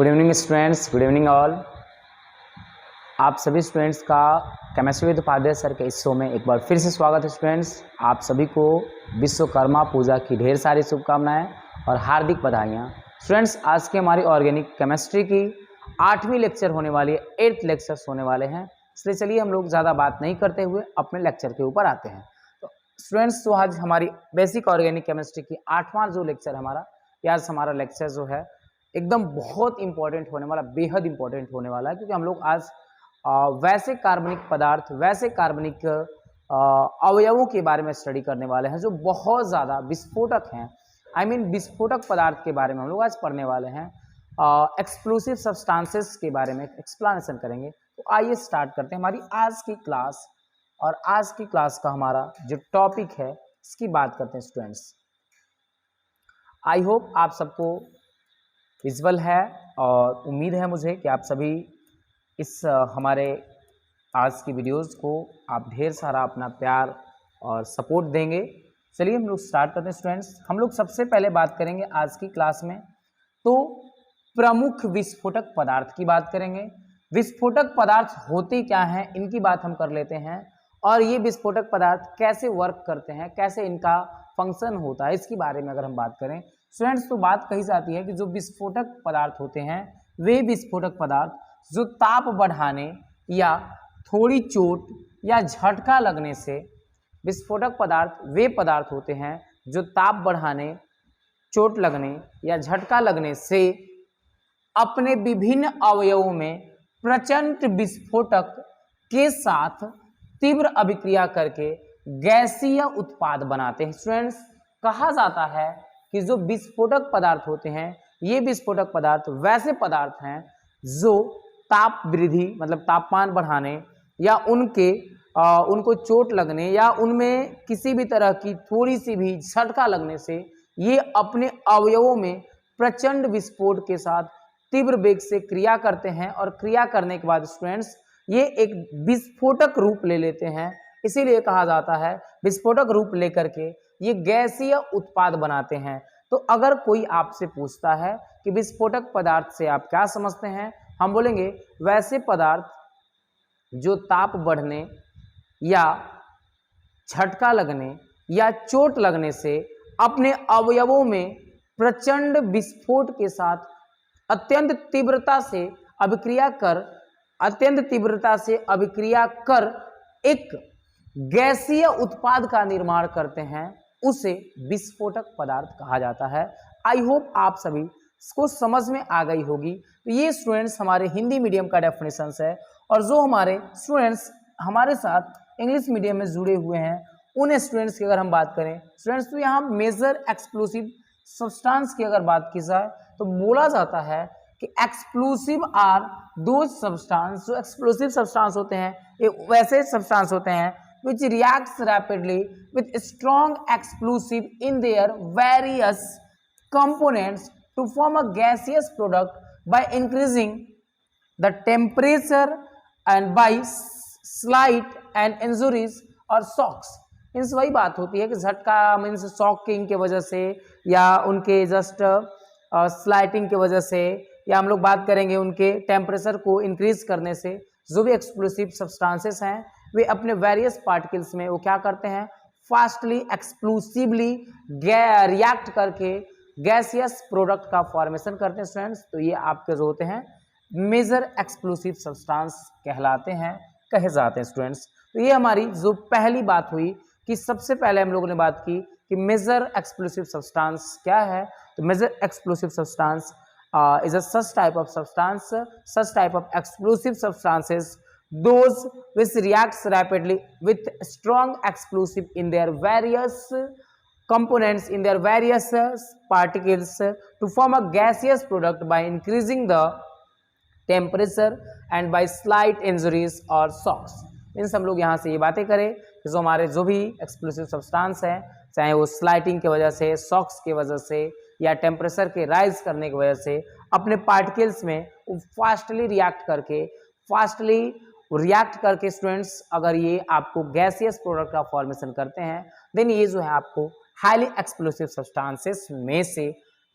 Good evening students, good evening all. आप सभी students का केमिस्ट्री विद उपाध्याय सर के इस शो में एक बार फिर से स्वागत है। स्टूडेंट्स, आप सभी को विश्वकर्मा पूजा की ढेर सारी शुभकामनाएं और हार्दिक बधाइयाँ। स्टूडेंट्स, आज की हमारी ऑर्गेनिक केमिस्ट्री की 8वीं लेक्चर होने वाली है, 8th लेक्चर्स होने वाले हैं। इसलिए चलिए हम लोग ज़्यादा बात नहीं करते हुए अपने लेक्चर के ऊपर आते हैं। तो स्टूडेंट्स, तो आज हमारी बेसिक ऑर्गेनिक केमिस्ट्री की 8वां जो लेक्चर हमारा, आज हमारा लेक्चर जो है एकदम बहुत इंपॉर्टेंट होने वाला, बेहद इंपॉर्टेंट होने वाला है, क्योंकि हम लोग आज वैसे कार्बनिक पदार्थ, वैसे कार्बनिक अवयवों के बारे में स्टडी करने वाले हैं जो बहुत ज़्यादा विस्फोटक हैं। विस्फोटक पदार्थ के बारे में हम लोग आज पढ़ने वाले हैं। एक्सप्लोसिव सब्सटेंसेस के बारे में एक्सप्लेनेशन करेंगे। तो आइए स्टार्ट करते हैं हमारी आज की क्लास। और आज की क्लास का हमारा जो टॉपिक है इसकी बात करते हैं स्टूडेंट्स। आई होप आप सबको विजुअल है और उम्मीद है मुझे कि आप सभी इस हमारे आज की वीडियोस को आप ढेर सारा अपना प्यार और सपोर्ट देंगे। चलिए हम लोग स्टार्ट करते हैं स्टूडेंट्स। हम लोग सबसे पहले बात करेंगे आज की क्लास में तो प्रमुख विस्फोटक पदार्थ की बात करेंगे। विस्फोटक पदार्थ होते क्या हैं इनकी बात हम कर लेते हैं, और ये विस्फोटक पदार्थ कैसे वर्क करते हैं, कैसे इनका फंक्शन होता है, इसके बारे में अगर हम बात करें स्टूडेंट्स तो बात कही जाती है कि जो विस्फोटक पदार्थ होते हैं वे विस्फोटक पदार्थ जो ताप बढ़ाने या थोड़ी चोट या झटका लगने से, विस्फोटक पदार्थ वे पदार्थ होते हैं जो ताप बढ़ाने, चोट लगने या झटका लगने से अपने विभिन्न अवयवों में प्रचंड विस्फोटक के साथ तीव्र अभिक्रिया करके गैसीय उत्पाद बनाते हैं। स्टूडेंट्स, कहा जाता है कि जो विस्फोटक पदार्थ होते हैं ये विस्फोटक पदार्थ वैसे पदार्थ हैं जो ताप वृद्धि मतलब तापमान बढ़ाने या उनको चोट लगने या उनमें किसी भी तरह की थोड़ी सी भी झटका लगने से ये अपने अवयवों में प्रचंड विस्फोट के साथ तीव्र वेग से क्रिया करते हैं, और क्रिया करने के बाद स्टूडेंट्स ये एक विस्फोटक रूप ले लेते हैं। इसीलिए कहा जाता है विस्फोटक रूप लेकर के ये गैसीय उत्पाद बनाते हैं। तो अगर कोई आपसे पूछता है कि विस्फोटक पदार्थ से आप क्या समझते हैं, हम बोलेंगे वैसे पदार्थ जो ताप बढ़ने या झटका लगने या चोट लगने से अपने अवयवों में प्रचंड विस्फोट के साथ अत्यंत तीव्रता से अभिक्रिया कर एक गैसीय उत्पाद का निर्माण करते हैं, उसे विस्फोटक पदार्थ कहा जाता है। आई होप आप सभी इसको समझ में आ गई होगी। तो ये स्टूडेंट्स हमारे हिंदी मीडियम का डेफिनेशंस है, और जो हमारे स्टूडेंट्स हमारे साथ इंग्लिश मीडियम में जुड़े हुए हैं उन स्टूडेंट्स की अगर हम बात करें स्टूडेंट्स, तो यहाँ मेजर एक्सप्लोसिव सब्सटेंस की अगर बात की जाए तो बोला जाता है कि एक्सप्लोसिव आर दो सब्सटेंस, जो एक्सप्लोसिव सब्सटेंस होते हैं ये वैसे सब्सटेंस होते हैं which reacts rapidly with strong explosive in their various components to form a gaseous product by increasing the temperature and by slight and injuries or shocks। इनसे वही बात होती है कि झटका मीन्स शॉकिंग के वजह से या उनके जस्ट स्लाइटिंग के वजह से, या हम लोग बात करेंगे उनके टेम्परेचर को इंक्रीज करने से, जो भी एक्सप्लोसिव सब्सटेंसेस हैं वे अपने वेरियस पार्टिकल्स में वो क्या करते हैं, फास्टली एक्सप्लोसिवली रिएक्ट करके गैसियस प्रोडक्ट का फॉर्मेशन करते हैं स्टूडेंट्स। तो ये आपके जो होते हैं मेजर एक्सप्लोसिव सब्सटेंस कहलाते हैं, कहे जाते हैं स्टूडेंट्स। तो ये हमारी जो पहली बात हुई कि सबसे पहले हम लोगों ने बात की कि मेजर एक्सप्लोसिव सब्सटेंस क्या है। तो major explosive substance is a such type of explosive substances those which reacts rapidly with strong explosive in their various components, in their various particles to form a gaseous product by increasing the temperature and by slight injuries or shocks। Means हम लोग यहाँ से ये बातें करें कि जो हमारे जो भी एक्सप्लोसिव सब्सटेंस है, चाहे वो स्लाइटिंग की वजह से, शॉक्स की वजह से या टेम्परेचर के राइज करने की वजह से अपने पार्टिकल्स में फास्टली रिएक्ट करके स्टूडेंट्स अगर ये आपको गैसियस प्रोडक्ट का फॉर्मेशन करते हैं, देन ये जो है आपको हाईली एक्सप्लोसिव सब्सटेंसेस में से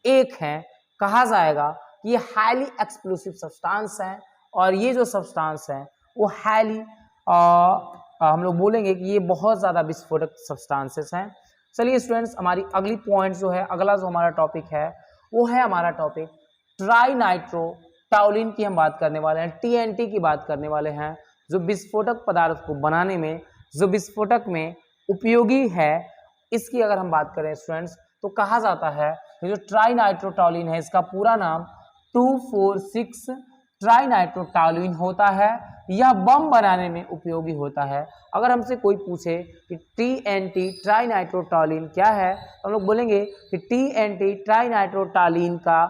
एक है। कहा जाएगा कि ये हाईली एक्सप्लोसिव सब्सटेंस है और ये जो सब्सटेंस है वो हाईली हम लोग बोलेंगे कि ये बहुत ज़्यादा विस्फोटक सब्सटेंसेस हैं। चलिए स्टूडेंट्स, हमारी अगली पॉइंट जो है, अगला जो हमारा टॉपिक है वो है हमारा टॉपिक ट्राई नाइट्रो टाउलिन की हम बात करने वाले हैं, TNT की बात करने वाले हैं, जो विस्फोटक पदार्थ को बनाने में, जो विस्फोटक में उपयोगी है। इसकी अगर हम बात करें स्टूडेंट्स तो कहा जाता है कि जो ट्राई नाइट्रो टाउलिन है इसका पूरा नाम 2,4,6 ट्राई नाइट्रो टाउलिन होता है। यह बम बनाने में उपयोगी होता है। अगर हमसे कोई पूछे कि TNT ट्राई नाइट्रो टाउलिन क्या है तो हम लोग बोलेंगे कि TNT ट्राई नाइट्रो टाउलिन का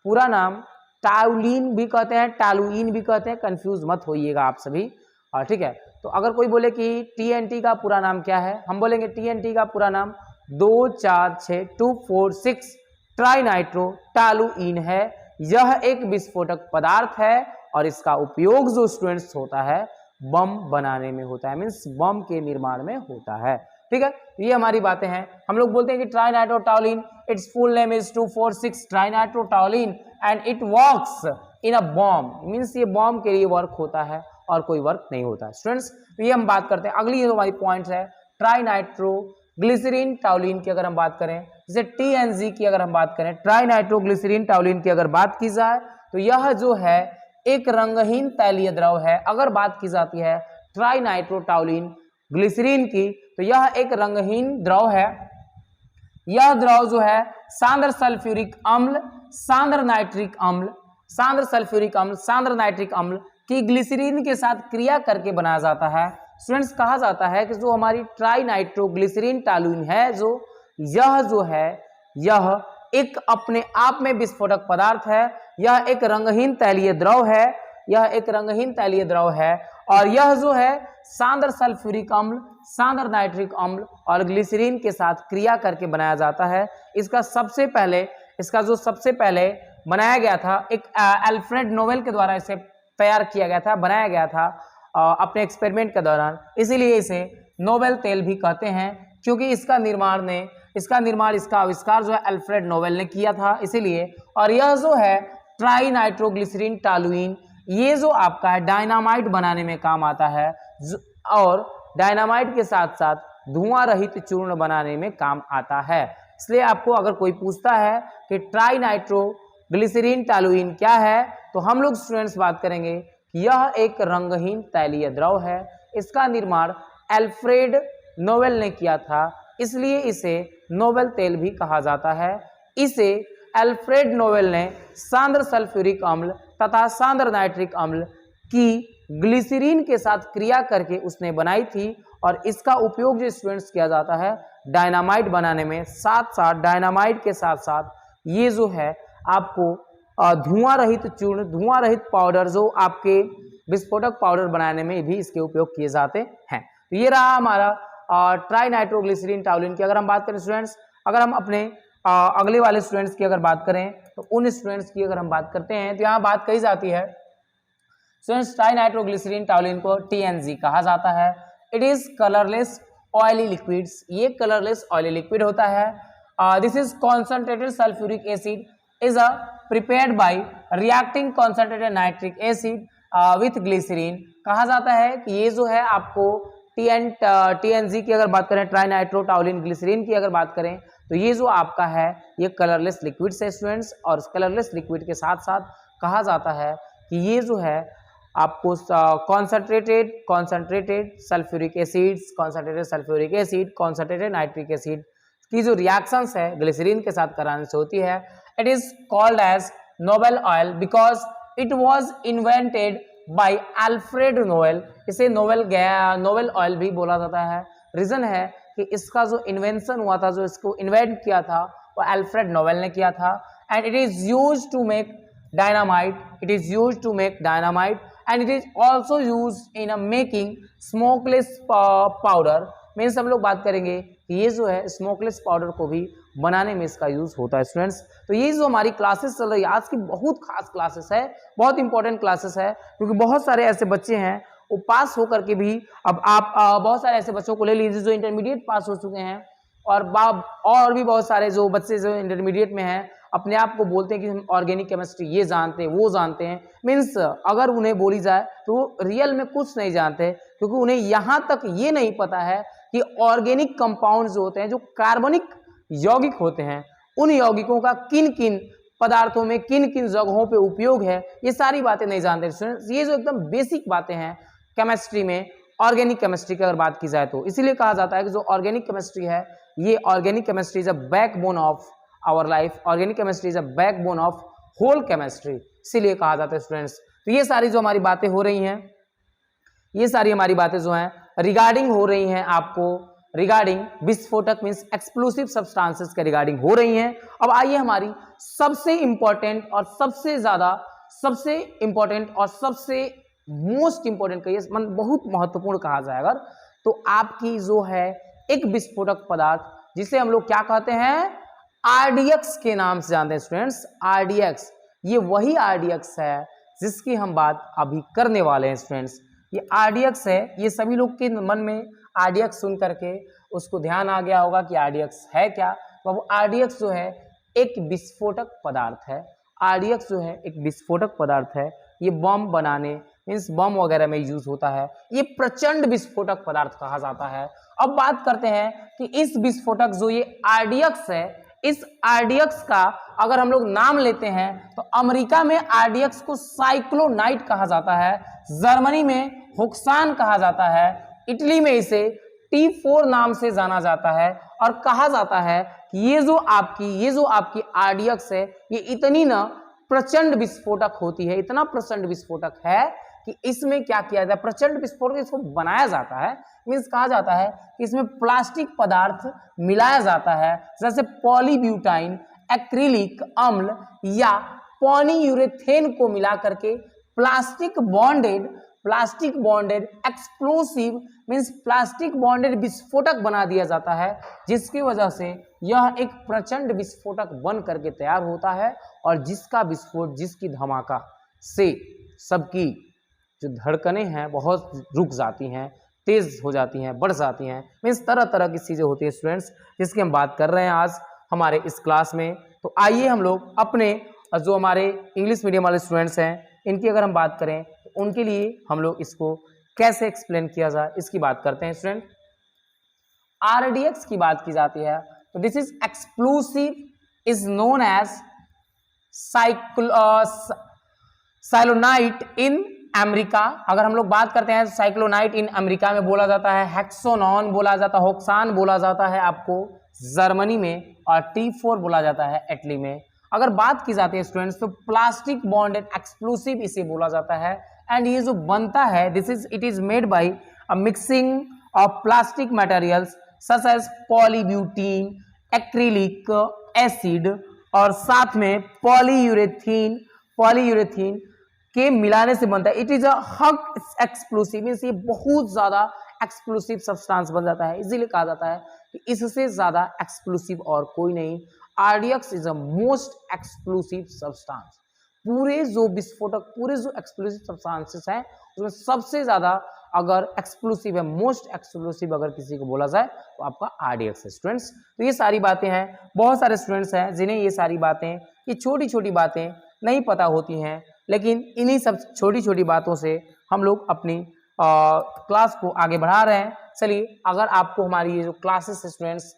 पूरा नाम टाउलिन भी कहते हैं, टालुइन भी कहते हैं, कंफ्यूज मत होइएगा आप सभी। ठीक है, तो अगर कोई बोले कि TNT का पूरा नाम क्या है, हम बोलेंगे TNT का पूरा नाम 2,4,6,2,4,6 ट्राई नाइट्रो टालुइन है। यह एक विस्फोटक पदार्थ है और इसका उपयोग जो स्टूडेंट्स होता है बम बनाने में होता है, मीन्स बम के निर्माण में होता है। ठीक है, ये हमारी बातें हैं। हम लोग बोलते हैं कि tri nitro टाउलिन, it's full name is 2,4,6 tri nitro टाउलिन and it works in a bomb, means ये बॉम्ब के लिए वर्क होता है और कोई वर्क नहीं होता है स्टूडेंट्स। तो ये हम बात करते हैं। अगली जो हमारी पॉइंट है ट्राई नाइट्रो ग्लिसरीन टाउलिन की अगर हम बात करें, जैसे TNG की अगर हम बात करें, ट्राई नाइट्रो ग्लिसरीन टाउलिन की अगर बात की जाए तो यह जो है एक रंगहीन तैलीय द्रव है। अगर बात की जाती है ट्राई नाइट्रो टाउलिन ग्लिसरीन की तो यह एक रंगहीन द्रव है। यह द्रव जो है सांद्र सल्फ्यूरिक अम्ल, सांद्र नाइट्रिक अम्ल, सांद्र सल्फ्यूरिक अम्ल, सांद्र नाइट्रिक अम्ल की ग्लिसरीन के साथ क्रिया करके बनाया जाता है। स्टूडेंट्स, कहा जाता है कि जो हमारी ट्राई नाइट्रो ग्लिसरीन टालुइन है जो है यह एक अपने आप में विस्फोटक पदार्थ है। यह एक रंगहीन तैलीय द्रव है, यह एक रंगहीन तैलीय द्रव है और यह जो है सांद्र सल्फ्यूरिक अम्ल, सांद्र नाइट्रिक अम्ल और ग्लिसरीन के साथ क्रिया करके बनाया जाता है। इसका जो सबसे पहले बनाया गया था एक अल्फ्रेड नोबेल के द्वारा इसे तैयार किया गया था, बनाया गया था अपने एक्सपेरिमेंट के दौरान, इसीलिए इसे नोबेल तेल भी कहते हैं, क्योंकि इसका आविष्कार जो है अल्फ्रेड नोबेल ने किया था इसीलिए। और यह जो है ट्राई नाइट्रोग्लिसरीन टालुइन, ये जो आपका है डायनामाइट बनाने में काम आता है और डायनामाइट के साथ साथ धुआं रहित चूर्ण बनाने में काम आता है। इसलिए आपको अगर कोई पूछता है कि ट्राई नाइट्रोग्लिसरीन टालुइन क्या है तो हम लोग स्टूडेंट्स बात करेंगे कि यह एक रंगहीन तैलीय द्रव है। इसका निर्माण अल्फ्रेड नोबेल ने किया था, इसलिए इसे नोबेल तेल भी कहा जाता है। इसे अल्फ्रेड नोबेल ने सांद्र सल्फ्यूरिक अम्ल तथा सांद्र नाइट्रिक अम्ल की ग्लिसरीन के साथ क्रिया करके उसने बनाई थी और इसका उपयोग जो स्टूडेंट्स किया जाता है डायनामाइट बनाने में, साथ साथ डायनामाइट के साथ साथ ये जो है आपको धुआं रहित चूर्ण, धुआं रहित पाउडर जो आपके विस्फोटक पाउडर बनाने में भी इसके उपयोग किए जाते हैं। तो ये रहा हमारा ट्राई नाइट्रोग्लिसरीन टाउलिन की। अगर हम बात करें स्टूडेंट्स, अगर हम अपने अगले वाले स्टूडेंट्स की अगर बात करें तो उन स्टूडेंट्स की अगर हम बात करते हैं तो यहाँ बात कही जाती है स्टूडेंट्स ट्राई नाइट्रोग्लिसरीन टाउलिन को TNG कहा जाता है। It is colourless oily liquids, ये कलरलेस ऑयली लिक्विड होता है। This is concentrated sulphuric acid is prepared by reacting concentrated nitric acid with glycerine. कहा जाता है कि ये जो है आपको TNG की अगर बात करें, ट्राई नाइट्रो टाउलिन ग्लिसरीन की अगर बात करें तो ये जो आपका है ये कलरलेस लिक्विड्स है स्टूडेंट्स। और कलरलेस लिक्विड के साथ साथ कहा जाता है कि ये जो है आपको concentrated sulphuric acids, concentrated nitric acid की जो रिएक्शंस है ग्लिसरीन के साथ कराने से होती है। It is called as Nobel oil because it was invented by Alfred Nobel. इसे नोबेल ऑयल भी बोला जाता है। रीजन है कि इसका जो इन्वेंशन हुआ था, जो इसको इन्वेंट किया था वो अल्फ्रेड नोबेल ने किया था। And it is used to make dynamite, and it is also used in making smokeless powder। Means हम लोग बात करेंगे कि ये जो है स्मोकलेस पाउडर को भी बनाने में इसका यूज होता है स्टूडेंट्स। तो ये जो हमारी क्लासेस चल रही है आज की बहुत खास क्लासेस है, बहुत इंपॉर्टेंट क्लासेस है, क्योंकि बहुत सारे ऐसे बच्चे हैं वो पास होकर के भी, अब आप बहुत सारे ऐसे बच्चों को ले लीजिए जो इंटरमीडिएट पास हो चुके हैं और भी बहुत सारे जो बच्चे जो इंटरमीडिएट में हैं अपने आप को बोलते हैं कि हम ऑर्गेनिक केमिस्ट्री ये जानते हैं वो जानते हैं, मीन्स अगर उन्हें बोली जाए तो वो रियल में कुछ नहीं जानते, क्योंकि उन्हें यहाँ तक ये नहीं पता है कि ऑर्गेनिक कंपाउंड जो होते हैं, जो कार्बनिक यौगिक होते हैं, उन यौगिकों का किन किन पदार्थों में किन किन जगहों पे उपयोग है, ये सारी बातें नहीं जानते स्टूडेंट्स। ये जो एकदम बेसिक बातें हैं केमिस्ट्री में, ऑर्गेनिक केमिस्ट्री की अगर बात की जाए तो इसीलिए कहा जाता है कि जो ऑर्गेनिक केमिस्ट्री है, ये organic chemistry is a backbone of our life, organic chemistry is a backbone of whole chemistry, इसीलिए कहा जाता है स्टूडेंट्स। तो ये सारी जो हमारी बातें हो रही हैं, ये सारी हमारी बातें जो हैं रिगार्डिंग हो रही हैं आपको, रिगार्डिंग विस्फोटक मींस एक्सप्लोसिव सब्सटेंसेस के रिगार्डिंग हो रही हैं। अब आइए हमारी सबसे इंपॉर्टेंट और सबसे ज्यादा सबसे इंपॉर्टेंट और सबसे मोस्ट इंपॉर्टेंट कहिए, बहुत महत्वपूर्ण कहा जाए अगर, तो आपकी जो है एक विस्फोटक पदार्थ जिसे हम लोग क्या कहते हैं, आरडीएक्स के नाम से जानते हैं स्टूडेंट्स। आरडीएक्स, ये वही आरडीएक्स है जिसकी हम बात अभी करने वाले हैं स्टूडेंट्स। ये आरडीएक्स है, ये सभी लोग के मन में आरडीएक्स सुन करके उसको ध्यान आ गया होगा कि आरडीएक्स है क्या। तो वो आरडीएक्स जो है एक विस्फोटक पदार्थ है। आरडीएक्स जो है एक विस्फोटक पदार्थ है, ये बम बनाने मीन्स बम वगैरह में यूज होता है। ये प्रचंड विस्फोटक पदार्थ कहा जाता है। अब बात करते हैं कि इस विस्फोटक जो ये आरडीएक्स है, इस आरडीएक्स का अगर हम लोग नाम लेते हैं तो अमेरिका में आरडीएक्स को साइक्लोनाइट कहा जाता है, जर्मनी में होक्सान कहा जाता है, इटली में इसे T4 नाम से जाना जाता है। और कहा जाता है कि ये जो आपकी आरडीएक्स है, ये इतनी ना प्रचंड विस्फोटक होती है, इतना प्रचंड विस्फोटक है कि इसमें क्या किया जाता है, प्रचंड विस्फोटक इसको बनाया जाता है, मीन्स कहा जाता है कि इसमें प्लास्टिक पदार्थ मिलाया जाता है, जैसे पॉलीब्यूटाइन, एक्रिलिक अम्ल या पॉलीयूरेथेन को मिला करके plastic bonded explosive means plastic bonded विस्फोटक बना दिया जाता है, जिसकी वजह से यह एक प्रचंड विस्फोटक बन करके तैयार होता है और जिसका विस्फोट, जिसकी धमाका से सबकी जो धड़कनें हैं बहुत रुक जाती हैं, तेज हो जाती हैं, बढ़ जाती हैं, मीन्स तरह तरह की चीजें होती हैं स्टूडेंट्स, जिसकी हम बात कर रहे हैं आज हमारे इस क्लास में। तो आइए हम लोग अपने जो हमारे इंग्लिश मीडियम वाले स्टूडेंट्स हैं, इनकी अगर हम बात करें तो उनके लिए हम लोग इसको कैसे एक्सप्लेन किया जाए इसकी बात करते हैं स्टूडेंट। आरडीएक्स की बात की जाती है तो this is explosive is known as cyclonite in America. अगर हम लोग बात करते हैं साइक्लोनाइट इन अमेरिका में बोला जाता है, हेक्सोनॉन बोला जाता है, होक्सान बोला जाता है आपको जर्मनी में, और T4 बोला जाता है इटली में। अगर बात की जाती है स्टूडेंट्स तो प्लास्टिक बॉन्डेड एक्सप्लोसिव इसे बोला जाता है। एंड ये जो बनता है it is made by a mixing of plastic materials such as polybutene, acrylic acid और साथ में पॉलीयूरेथीन के मिलाने से बनता है। It is a huge explosive means ये बहुत ज्यादा एक्सप्लोसिव सब्सटेंस बन जाता है, इसीलिए कहा जाता है कि इससे ज्यादा एक्सप्लोसिव और कोई नहीं। RDX is a most explosive substance. पूरे जो विस्फोटक, पूरे जो एक्सप्लोसिव सब्सटेंसेस हैं उसमें सबसे ज्यादा अगर एक्सप्लोसिव है, मोस्ट एक्सप्लोसिव अगर किसी को बोला जाए तो आपका आरडीएक्स है स्टूडेंट्स। तो ये सारी बातें हैं, बहुत सारे स्टूडेंट्स हैं जिन्हें ये सारी बातें, ये छोटी छोटी बातें नहीं पता होती हैं, लेकिन इन्हीं सब छोटी छोटी बातों से हम लोग अपनी क्लास को आगे बढ़ा रहे हैं। चलिए, अगर आपको हमारी ये जो क्लासेस स्टूडेंट्स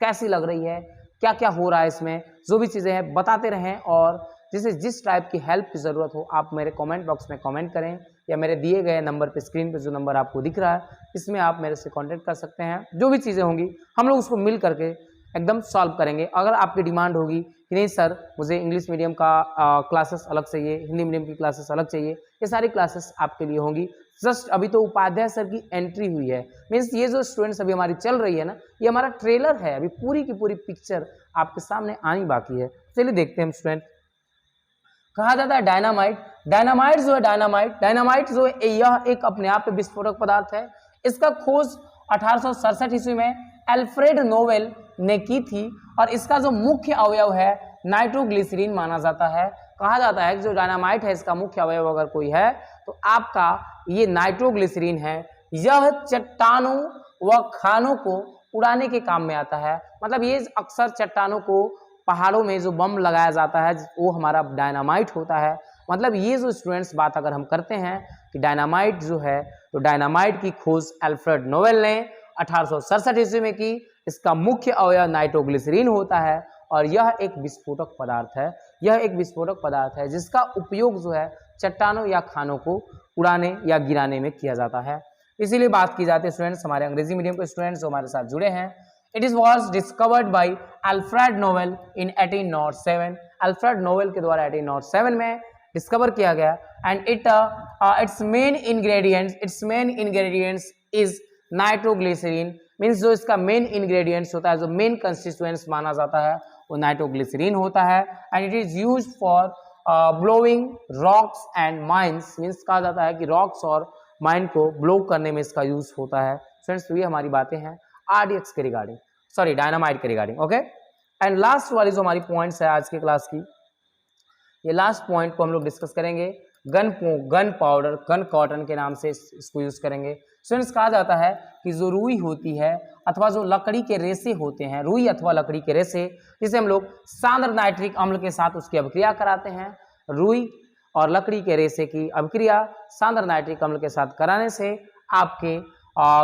कैसी लग रही है, क्या क्या हो रहा है इसमें, जो भी चीज़ें हैं बताते रहें, और जिस टाइप की हेल्प की ज़रूरत हो आप मेरे कमेंट बॉक्स में कमेंट करें, या मेरे दिए गए नंबर पे, स्क्रीन पे जो नंबर आपको दिख रहा है इसमें आप मेरे से कांटेक्ट कर सकते हैं। जो भी चीज़ें होंगी हम लोग उसको मिल करके एकदम सॉल्व करेंगे। अगर आपकी डिमांड होगी कि नहीं सर मुझे इंग्लिश मीडियम का क्लासेस अलग चाहिए, हिंदी मीडियम की क्लासेस अलग चाहिए, ये सारी क्लासेस आपके लिए होंगी। जस्ट अभी तो उपाध्याय सर की एंट्री हुई है, मीन्स ये जो स्टूडेंट्स अभी हमारी चल रही है ना, ये हमारा ट्रेलर है, अभी पूरी की पूरी पिक्चर आपके सामने आनी बाकी है। चलिए देखते हैं हम स्टूडेंट। कहा जाता है डायनामाइट जो है यह एक अपने आप में विस्फोटक पदार्थ है। इसका खोज 1867 ईस्वी में अल्फ्रेड नोबेल ने की थी, और इसका जो मुख्य अवयव है नाइट्रोग्लिसरीन माना जाता है। कहा जाता है कि जो डायनामाइट है इसका मुख्य अवयव अगर कोई है तो आपका ये नाइट्रोग्लिसरीन है। यह चट्टानों व खानों को उड़ाने के काम में आता है, मतलब ये अक्सर चट्टानों को पहाड़ों में जो बम लगाया जाता है वो हमारा डायनामाइट होता है। मतलब ये जो स्टूडेंट्स बात अगर हम करते हैं कि डायनामाइट जो है, तो डायनामाइट की खोज अल्फ्रेड नोबेल ने 1867 ईस्वी में की। इसका मुख्य अवयव नाइट्रोग्लिसरीन होता है और यह एक विस्फोटक पदार्थ है। यह एक विस्फोटक पदार्थ है जिसका उपयोग जो है चट्टानों या खानों को उड़ाने या गिराने में किया जाता है। इसीलिए बात की जाती है स्टूडेंट्स, हमारे अंग्रेजी मीडियम के स्टूडेंट्स जो हमारे साथ जुड़े हैं, it is was discovered by Alfred Nobel in 1807। Alfred Nobel के द्वारा 1807 में डिस्कवर किया गया। And its main ingredients is nitroglycerine. Means जो इसका मेन इंग्रेडिएंट्स होता है, जो मेन कंस्टिट्यूएंट्स माना जाता है वो नाइट्रोग्लिसरीन होता है। And it is used for blowing rocks and mines. Means कहा जाता है कि रॉक्स और माइन को ब्लो करने में इसका यूज होता है। फ्रेंड्स तो ये हमारी बातें हैं आरडीएक्स के रिगार्डिंग, सॉरी डायनामाइट के रिगार्डिंग। ओके, एंड लास्ट वाली जो हमारी पॉइंट्स है आज की क्लास की, ये लास्ट पॉइंट को हम लोग डिस्कस करेंगे। गन पाउडर, गन कॉटन के नाम से इसको यूज करेंगे। स्टूडेंट्स कहा जाता है कि जो रुई होती है अथवा जो लकड़ी के रेसे होते हैं, रुई अथवा लकड़ी के रेसे, जिसे हम लोग सांद्र नाइट्रिक अम्ल के साथ उसकी अभिक्रिया कराते हैं। रुई और लकड़ी के रेसे की अभिक्रिया सांद्र नाइट्रिक अम्ल के साथ कराने से आपके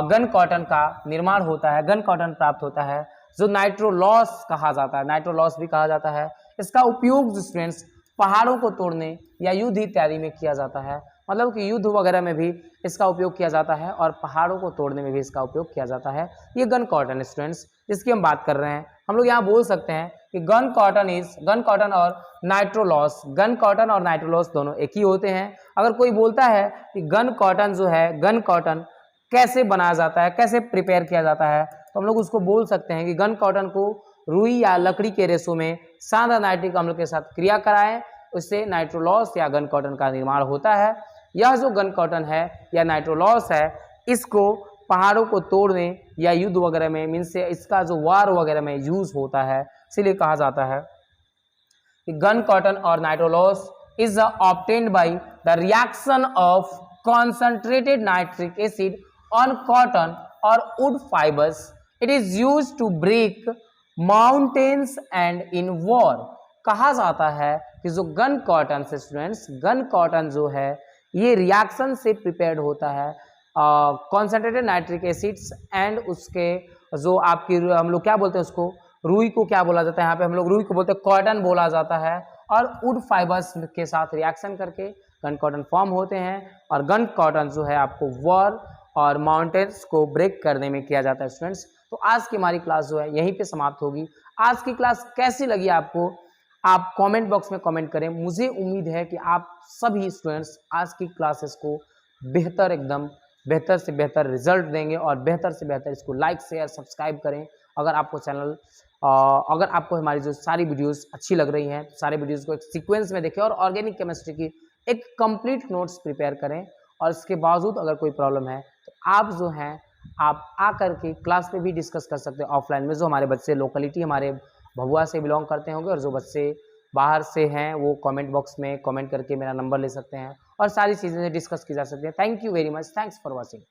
गन कॉटन का निर्माण होता है, गन कॉटन प्राप्त होता है, जो नाइट्रोलॉस कहा जाता है, नाइट्रोलॉस भी कहा जाता है। इसका उपयोग जो स्टूडेंट्स पहाड़ों को तोड़ने या युद्ध इत्यादि में किया जाता है। मतलब कि युद्ध वगैरह में भी इसका उपयोग किया जाता है और पहाड़ों को तोड़ने में भी इसका उपयोग किया जाता है। ये गन कॉटन स्टूडेंट्स जिसकी हम बात कर रहे हैं, हम लोग यहाँ बोल सकते हैं कि गन कॉटन और नाइट्रोलॉस, गन कॉटन और नाइट्रोलॉस दोनों एक ही होते हैं। अगर कोई बोलता है कि गन कॉटन जो है, गन कॉटन कैसे बनाया जाता है, कैसे प्रिपेयर किया जाता है, तो हम लोग उसको बोल सकते हैं कि गन कॉटन को रुई या लकड़ी के रेशों में सांद्र नाइट्रिक अम्ल के साथ क्रिया कराएं, उससे नाइट्रोलॉस या गन कॉटन का निर्माण होता है। यह जो गन कॉटन है या नाइट्रोलॉस है, इसको पहाड़ों को तोड़ने या युद्ध वगैरह में, मीन्स से इसका जो वार वगैरह में यूज होता है, इसीलिए कहा जाता है कि गन कॉटन और nitrocellulose is obtained by the reaction of concentrated nitric acid on cotton or wood fibers. It is used to break mountains and in war. कहा जाता है कि जो गन कॉटन से स्टूडेंट्स, गन कॉटन जो है ये रिएक्शन से प्रिपेयर्ड होता है कॉन्सेंट्रेटेड नाइट्रिक एसिड्स एंड उसके जो आपकी हम लोग क्या बोलते हैं उसको, रुई को क्या बोला जाता है, यहाँ पे हम लोग रुई को बोलते हैं कॉटन बोला जाता है, और वुड फाइबर्स के साथ रिएक्शन करके गन कॉटन फॉर्म होते हैं। और गन कॉटन जो है आपको वॉर और माउंटेन्स को ब्रेक करने में किया जाता है स्टूडेंट्स। तो आज की हमारी क्लास जो है यहीं पे समाप्त होगी। आज की क्लास कैसी लगी आपको, आप कमेंट बॉक्स में कमेंट करें। मुझे उम्मीद है कि आप सभी स्टूडेंट्स आज की क्लासेस को बेहतर, एकदम बेहतर से बेहतर रिजल्ट देंगे और बेहतर से बेहतर इसको लाइक शेयर सब्सक्राइब करें। अगर आपको चैनल अगर आपको हमारी जो सारी वीडियोस अच्छी लग रही हैं, सारे वीडियोस को एक सीक्वेंस में देखें और ऑर्गेनिक केमिस्ट्री की एक कंप्लीट नोट्स प्रिपेयर करें। और इसके बावजूद अगर कोई प्रॉब्लम है तो आप जो हैं आप आकर के क्लास में भी डिस्कस कर सकते हैं ऑफलाइन में। जो हमारे बच्चे लोकलिटी हमारे भभुआ से बिलोंग करते होंगे और जो बच्चे बाहर से हैं वो कमेंट बॉक्स में कमेंट करके मेरा नंबर ले सकते हैं और सारी चीज़ें डिस्कस की जा सकती हैं। Thank you very much, thanks for watching.